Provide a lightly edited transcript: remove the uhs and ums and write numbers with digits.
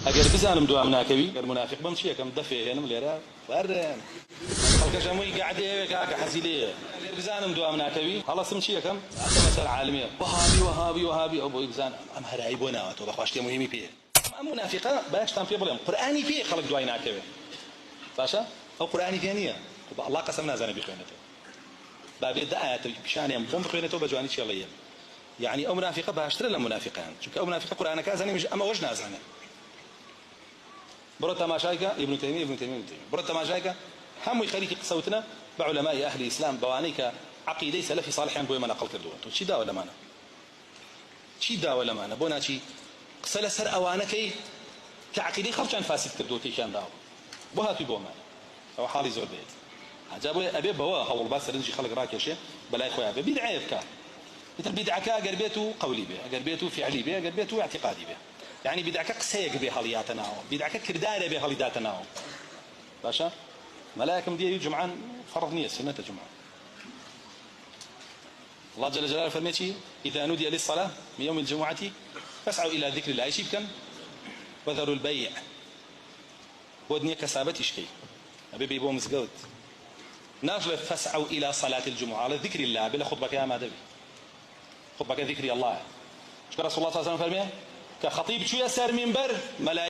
اگر بزانم دوام ناکەوی گەر منافق بم چیەکەم دەفێنم لێرە وەرن خەڵکەش هەمووی قعدەیەوێ کاکە حەزی لێیە ئەگەر بزانم دوام ناکەوی هەڵەسم چیەکەم مەسەل عالمیە وهابی ئەو بۆی بزانم ئەم هەرایی بۆ ناوەتەوە بەخوا شتێ مهمی پێیە ئەم منافقە باشتان پێ بڵێم قورئانی پێیە خەڵک دوای ناکەوێ باشە ئەو قورئانی پێ نییە الله قەسەم نازانێ بخوێنێتەوە بابێ دە ئاەتە پیشانیان بۆم بخوێنێتەوە بە جوانی چێڵەیە يعني ئەو منافقە باشترە لە منافقان چونکە ئەو منافقە قورئانەکە ئەزانێ ئەمە ئەوەش نازانێت برو تماشايكا ابن تيمية برو تماشايكا هم خليك قصوتنا بعلماء أهل الإسلام بوانيك عقيدة سلفي صالحين بوي من أقل كردوه شي دا ولا مانا شي دا ولا مانا بونا شي قصلا سر أوانكي كعقيدة خرجان فاسد كردوه تيشان داو بوها في بوما أو حالي زور بيت عجابه أبي بوا أول بس رنجي خلق راكي شيء بلا إخوة أبي بدعة كا مثل بدعة قربيته قولي به قربيته فعلي به قربيته اعتقادي به يعني بدعك قسيك بهالياتنا بدعك كردار بهالياتنا باشا ملائكم دي جمعان فرض نية سنة جمعة الله جل جلاله فرميتي إذا نودي للصلاة من يوم الجمعة فاسعوا إلى ذكر الله يشيب كم وذروا البيع ودنيا كسابتي شكي أبي بيبو مسقود ناجل فاسعوا إلى صلاة الجمعة على ذكر الله بلا خطبك يا ما دبي خطبك ذكر الله شكرا رسول الله صلى الله عليه وسلم فرميه كخطيب شو يسار منبر ملائكة